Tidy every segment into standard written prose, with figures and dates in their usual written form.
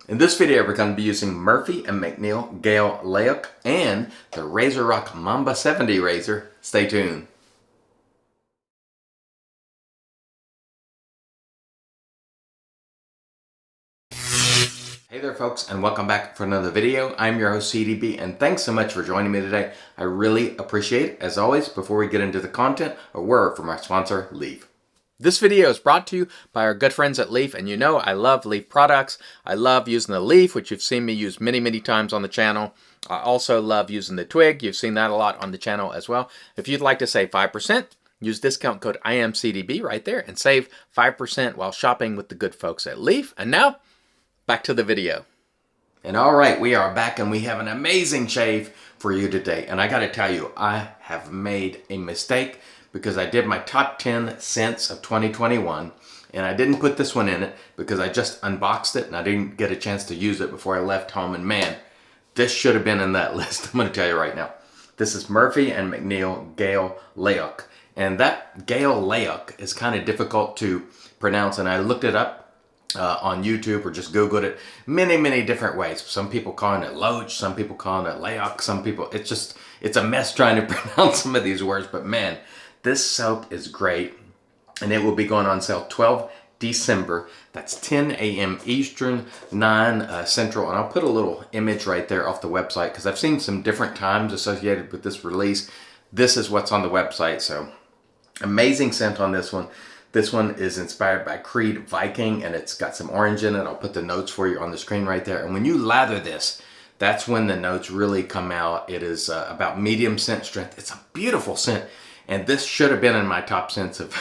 In this video, we're going to be using Murphy and McNeil Gael Laoch and the RazoRock Mamba 70 razor. Stay tuned. Hey there folks, and welcome back for another video. I'm your host CDB, and thanks so much for joining me today. I really appreciate it. As always, before we get into the content, a word from our sponsor, Leaf. This video is brought to you by our good friends at Leaf, and you know I love Leaf products. I love using the Leaf, which you've seen me use many times on the channel. I also love using the Twig. You've seen that a lot on the channel as well. If you'd like to save 5%, use discount code IAMCDB right there and save 5% while shopping with the good folks at Leaf. And now, back to the video. And all right, we are back and we have an amazing shave for you today. And I got to tell you, I have made a mistake because I did my top 10 scents of 2021 and I didn't put this one in it because I just unboxed it and I didn't get a chance to use it before I left home. And man, this should have been in that list. I'm going to tell you right now. This is Murphy and McNeil Gael Laoch. And that Gael Laoch is kind of difficult to pronounce, and I looked it up on YouTube or just Googled it many different ways. Some people calling it Loach, some people calling it Laoch, some people, it's a mess trying to pronounce some of these words, but man, this soap is great, and it will be going on sale 12 December. That's 10 a.m. Eastern, 9 Central, and I'll put a little image right there off the website because I've seen some different times associated with this release. This is what's on the website, so amazing scent on this one. This one is inspired by Creed Viking, and it's got some orange in it. I'll put the notes for you on the screen right there. And when you lather this, that's when the notes really come out. It is about medium scent strength. It's a beautiful scent, and this should have been in my top scents of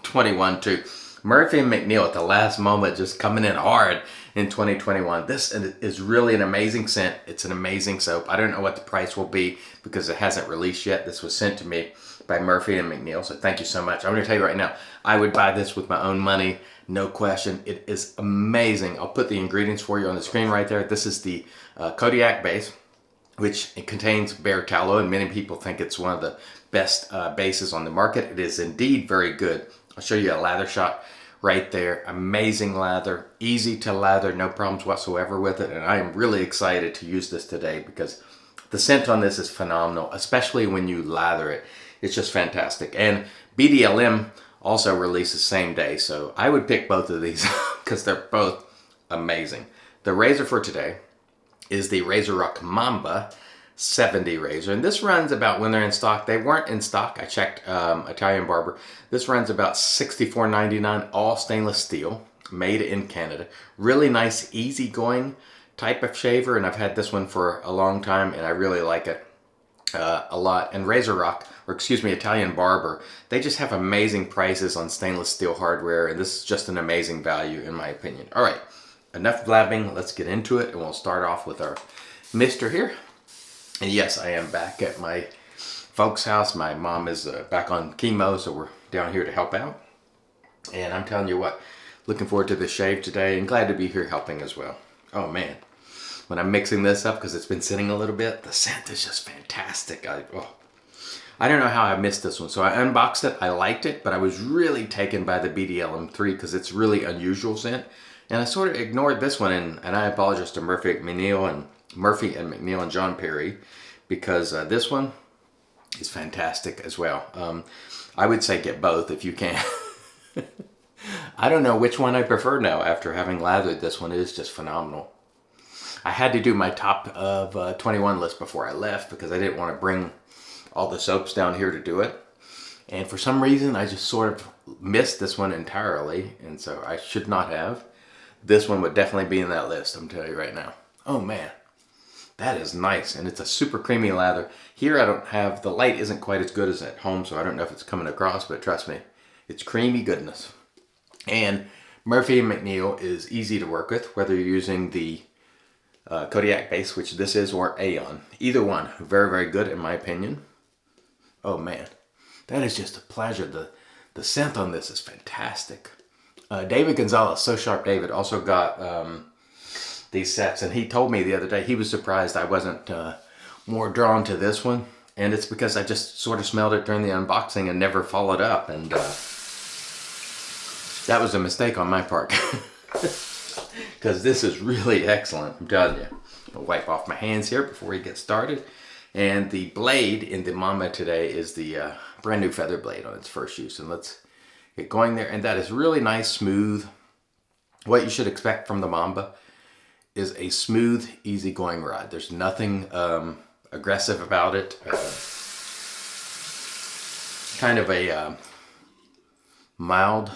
21 too. Murphy and McNeil at the last moment just coming in hard in 2021. This is really an amazing scent. It's an amazing soap. I don't know what the price will be because it hasn't released yet. This was sent to me by Murphy and McNeil, so thank you so much. I'm going to tell you right now, I would buy this with my own money, no question. It is amazing. I'll put the ingredients for you on the screen right there. This is the Kodiak base, which it contains bear tallow, and many people think it's one of the best bases on the market. It is indeed very good. I'll show you a lather shot right there. Amazing lather, easy to lather, no problems whatsoever with it, and I am really excited to use this today because the scent on this is phenomenal, especially when you lather it. It's just fantastic. And BDLM also releases same day, so I would pick both of these because they're both amazing. The razor for today is the RazoRock Mamba 70 razor, and this runs about, when they're in stock, they weren't in stock, I checked Italian Barber, this runs about $64.99, all stainless steel, made in Canada. Really nice, easygoing type of shaver, and I've had this one for a long time and I really like it a lot. And RazoRock, or excuse me, Italian Barber, they just have amazing prices on stainless steel hardware, and this is just an amazing value in my opinion. All right, enough blabbing, let's get into it, and we'll start off with our mister here. And yes, I am back at my folks' house. My mom is back on chemo, so we're down here to help out. And I'm telling you what, looking forward to this shave today, and glad to be here helping as well. Oh man, when I'm mixing this up, because it's been sitting a little bit, the scent is just fantastic. I don't know how I missed this one. So I unboxed it, I liked it, but I was really taken by the BDLM3 because it's really unusual scent. And I sort of ignored this one, and I apologize to Murphy and McNeil and John Perry, because this one is fantastic as well. I would say get both if you can. I don't know which one I prefer now after having lathered this one. It is just phenomenal. I had to do my top of 21 list before I left because I didn't want to bring all the soaps down here to do it. And for some reason, I just sort of missed this one entirely, and so I should not have. This one would definitely be in that list, I'm telling you right now. Oh man, that is nice, and it's a super creamy lather. Here I don't have, the light isn't quite as good as at home, so I don't know if it's coming across, but trust me, it's creamy goodness. And Murphy and McNeil is easy to work with, whether you're using the Kodiak base, which this is, or Aeon. Either one, very good in my opinion. Oh man, that is just a pleasure. The scent on this is fantastic. David Gonzalez, So Sharp David, also got these sets, and he told me the other day he was surprised I wasn't more drawn to this one, and it's because I just sort of smelled it during the unboxing and never followed up, and that was a mistake on my part. because this is really excellent. I'm telling you. I'll wipe off my hands here before we get started. And the blade in the Mamba today is the brand new feather blade on its first use. And let's get going there. And that is really nice, smooth. What you should expect from the Mamba is a smooth, easygoing ride. There's nothing aggressive about it. Kind of a mild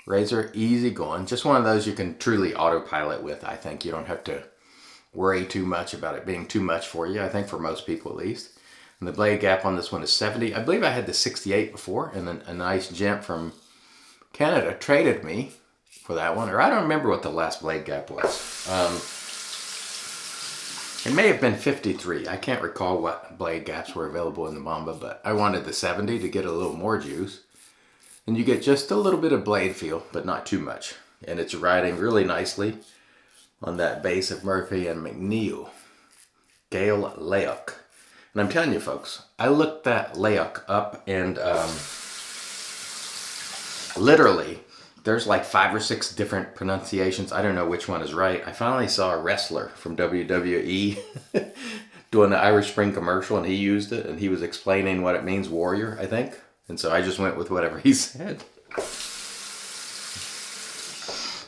razor, easy going. Just one of those you can truly autopilot with, I think. You don't have to worry too much about it being too much for you, I think, for most people at least. And the blade gap on this one is 70. I believe I had the 68 before, and then a nice gent from Canada traded me for that one. Or I don't remember what the last blade gap was. It may have been 53. I can't recall what blade gaps were available in the Mamba, but I wanted the 70 to get a little more juice. And you get just a little bit of blade feel, but not too much. And it's riding really nicely on that base of Murphy and McNeil Gael Laoch. And I'm telling you folks, I looked that Laoch up, and literally there's like 5 or 6 different pronunciations. I don't know which one is right. I finally saw a wrestler from WWE doing the Irish Spring commercial, and he used it, and he was explaining what it means, warrior, I think. And so I just went with whatever he said.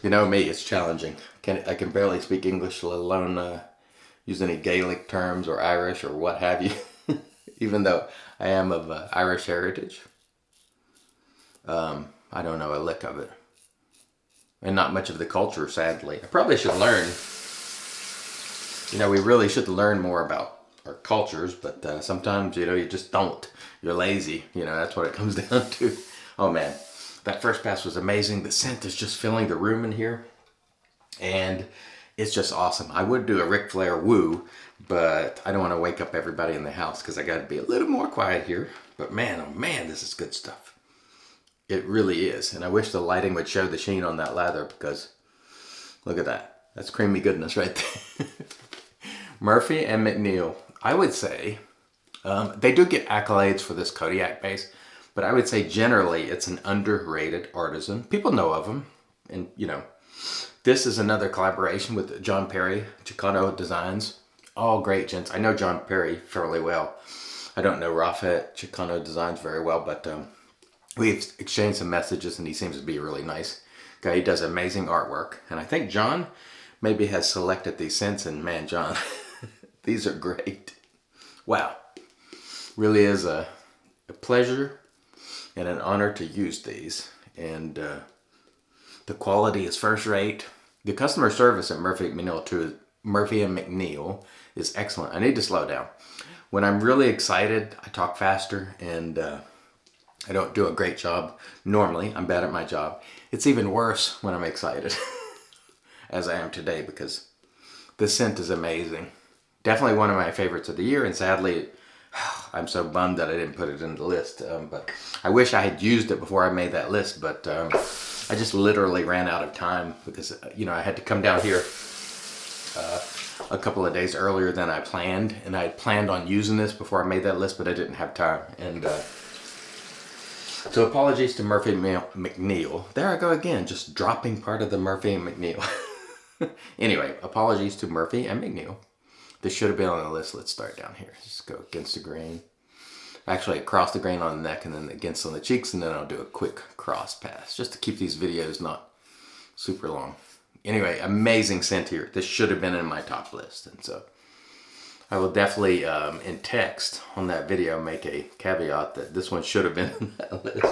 You know me, it's challenging. I can barely speak English, let alone use any Gaelic terms or Irish or what have you. Even though I am of Irish heritage. I don't know a lick of it. And not much of the culture, sadly. I probably should learn. You know, we really should learn more about our cultures, but sometimes, you know, you just don't. You're lazy. You know, that's what it comes down to. Oh man, that first pass was amazing. The scent is just filling the room in here. And it's just awesome. I would do a Ric Flair woo, but I don't want to wake up everybody in the house because I got to be a little more quiet here. But man, oh man, this is good stuff. It really is. And I wish the lighting would show the sheen on that lather, because look at that. That's creamy goodness right there. Murphy and McNeil, I would say, they do get accolades for this Kodiak base, but I would say generally it's an underrated artisan. People know of them, and you know, this is another collaboration with John Perry, Chicano Designs. All great gents. I know John Perry fairly well. I don't know Rafa Chicano Designs very well, but we've exchanged some messages, and he seems to be a really nice guy. He does amazing artwork, and I think John maybe has selected these scents, and man, John, these are great. Wow. Really is a pleasure and an honor to use these, and the quality is first rate. The customer service at Murphy and McNeil is excellent. I need to slow down. When I'm really excited, I talk faster, and I don't do a great job. Normally, I'm bad at my job. It's even worse when I'm excited, as I am today, because the scent is amazing. Definitely one of my favorites of the year, and sadly, I'm so bummed that I didn't put it in the list. But I wish I had used it before I made that list, but I just literally ran out of time because, you know, I had to come down here a couple of days earlier than I planned, and I had planned on using this before I made that list, but I didn't have time. And so apologies to Murphy and McNeil. There I go again, just dropping part of the Murphy and McNeil. Anyway, apologies to Murphy and McNeil. This should have been on the list. Let's start down here. Just go against the grain. Actually, across the grain on the neck and then against on the cheeks, and then I'll do a quick cross pass just to keep these videos not super long. Anyway, amazing scent here. This should have been in my top list, and so I will definitely, in text on that video, make a caveat that this one should have been in that list.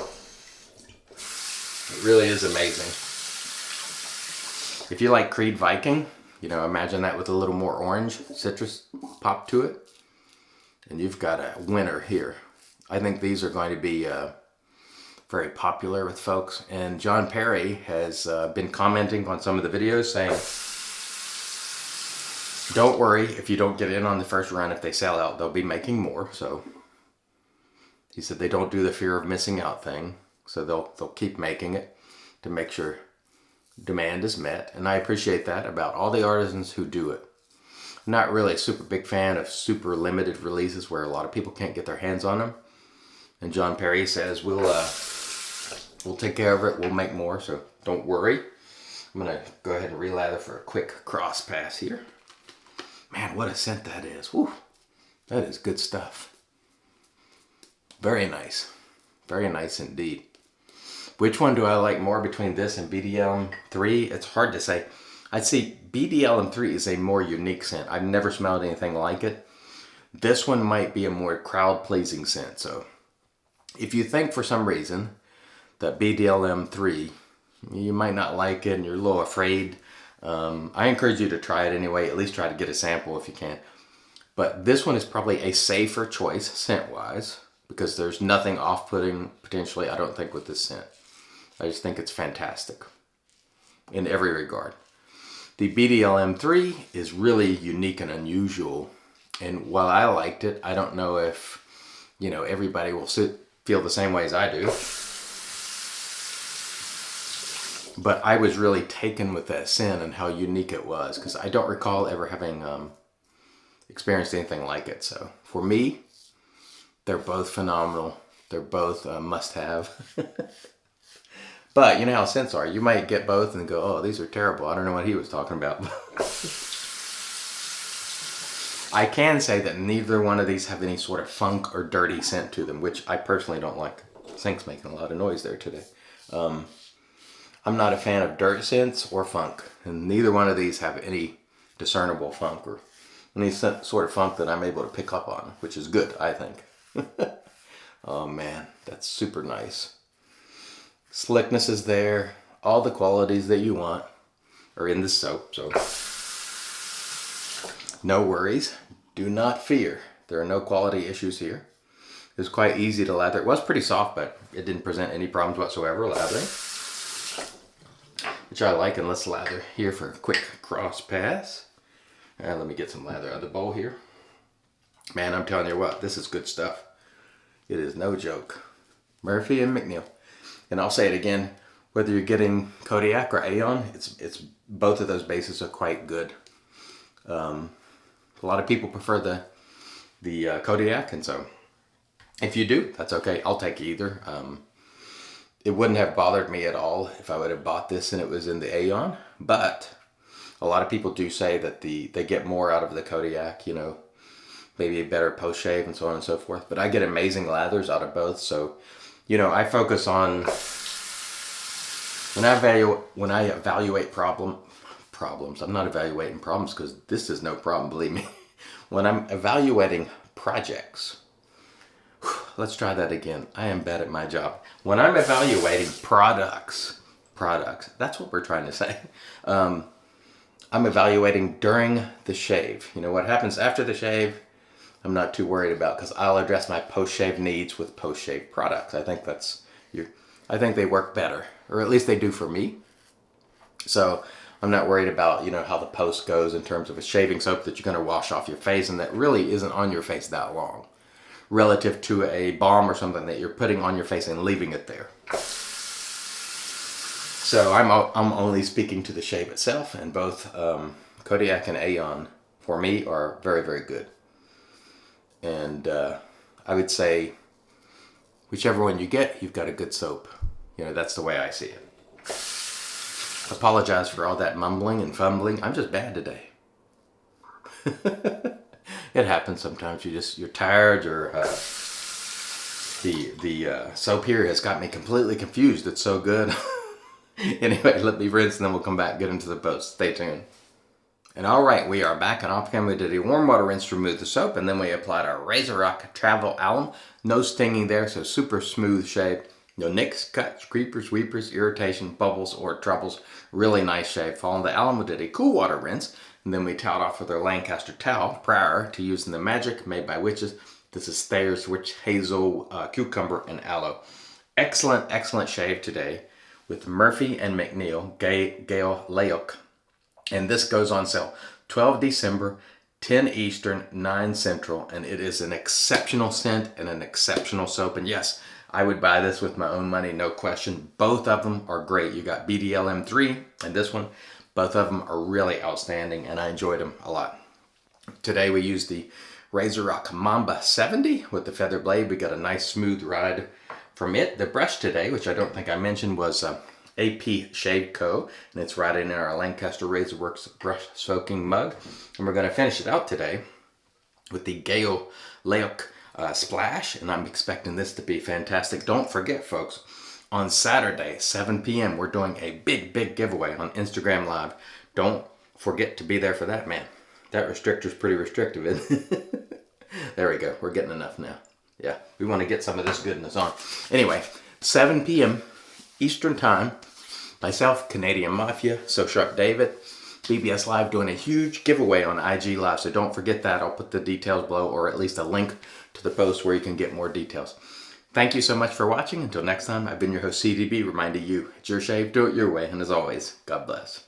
It really is amazing. If you like Creed Viking, you know, imagine that with a little more orange citrus pop to it, and you've got a winner here. I think these are going to be very popular with folks, and John Perry has been commenting on some of the videos saying, don't worry if you don't get in on the first run. If they sell out, they'll be making more. So he said they don't do the fear of missing out thing, so they'll keep making it to make sure demand is met, and I appreciate that about all the artisans who do it. I'm not really a super big fan of super limited releases where a lot of people can't get their hands on them. And John Perry says we'll take care of it. We'll make more, so don't worry. I'm gonna go ahead and relather for a quick cross pass here. Man, what a scent that is. Woo, that is good stuff. Very nice. Very nice indeed. Which one do I like more between this and BDLM3? It's hard to say. I'd say BDLM3 is a more unique scent. I've never smelled anything like it. This one might be a more crowd-pleasing scent. So if you think for some reason that BDLM3, you might not like it and you're a little afraid, I encourage you to try it anyway. At least try to get a sample if you can. But this one is probably a safer choice scent-wise because there's nothing off-putting potentially, I don't think, with this scent. I just think it's fantastic in every regard. The BDLM3 is really unique and unusual. And while I liked it, I don't know if, you know, everybody will feel the same way as I do. But I was really taken with that scent and how unique it was because I don't recall ever having experienced anything like it. So for me, they're both phenomenal. They're both must-have. But you know how scents are. You might get both and go, oh, these are terrible. I don't know what he was talking about. I can say that neither one of these have any sort of funk or dirty scent to them, which I personally don't like. Sink's making a lot of noise there today. I'm not a fan of dirt scents or funk, and neither one of these have any discernible funk or any sort of funk that I'm able to pick up on, which is good, I think. Oh man, that's super nice. Slickness is there. All the qualities that you want are in this soap, so no worries. Do not fear. There are no quality issues here. It was quite easy to lather. It was pretty soft, but it didn't present any problems whatsoever lathering, which I like. And let's lather here for a quick cross pass. And let me get some lather out of the bowl here. Man, I'm telling you what, this is good stuff. It is no joke. Murphy and McNeil. And I'll say it again, whether you're getting Kodiak or Aeon, it's both of those bases are quite good. A lot of people prefer the Kodiak, and so if you do, that's okay. I'll take either. It wouldn't have bothered me at all if I would have bought this and it was in the Aeon, but a lot of people do say that they get more out of the Kodiak, you know, maybe a better post shave and so on and so forth. But I get amazing lathers out of both, so you know, I focus on when I evaluate problems. I'm not evaluating problems because this is no problem, believe me. When I'm evaluating projects, let's try that again. I am bad at my job. When I'm evaluating products, that's what we're trying to say. I'm evaluating during the shave. You know, what happens after the shave, I'm not too worried about because I'll address my post-shave needs with post-shave products. I think they work better, or at least they do for me. So I'm not worried about, you know, how the post goes in terms of a shaving soap that you're going to wash off your face and that really isn't on your face that long relative to a balm or something that you're putting on your face and leaving it there. So I'm only speaking to the shave itself, and both Kodiak and Aeon for me are very, very good. And I would say whichever one you get, you've got a good soap. You know, that's the way I see it. Apologize for all that mumbling and fumbling. I'm just bad today. It happens sometimes. You're tired. The soap here has got me completely confused. It's so good. Anyway, let me rinse and then we'll come back, get into the post. Stay tuned. And all right, we are back, and off camera we did a warm water rinse to remove the soap, and then we applied our RazoRock Travel Alum. No stinging there, so super smooth shave. No nicks, cuts, creepers, weepers, irritation, bubbles, or troubles. Really nice shave. Following the alum, we did a cool water rinse, and then we toweled off with our Lancaster towel prior to using the Magic made by Witches. This is Thayer's Witch Hazel, Cucumber, and Aloe. Excellent, excellent shave today with Murphy and McNeil Gael Laoch. And this goes on sale 12 December, 10 Eastern, 9 Central, and it is an exceptional scent and an exceptional soap. And yes, I would buy this with my own money, no question. Both of them are great. You got BDLM3 and this one. Both of them are really outstanding, and I enjoyed them a lot. Today we used the RazoRock Mamba 70 with the feather blade. We got a nice smooth ride from it. The brush today, which I don't think I mentioned, was APShaveco, and it's right in our Lancaster RazoRock brush soaking mug. And we're going to finish it out today with the Gael Laoch splash, and I'm expecting this to be fantastic. Don't forget, folks, on Saturday, 7 p.m., we're doing a big giveaway on Instagram Live. Don't forget to be there for that, man. That restrictor's pretty restrictive, isn't it? There we go. We're getting enough now. Yeah, we want to get some of this goodness on. Anyway, 7 p.m. Eastern Time. Myself, Canadian Mafia, So Sharp David, BBS Live, doing a huge giveaway on IG Live. So don't forget that. I'll put the details below, or at least a link to the post where you can get more details. Thank you so much for watching. Until next time, I've been your host, CDB, reminding you, it's your shave, do it your way. And as always, God bless.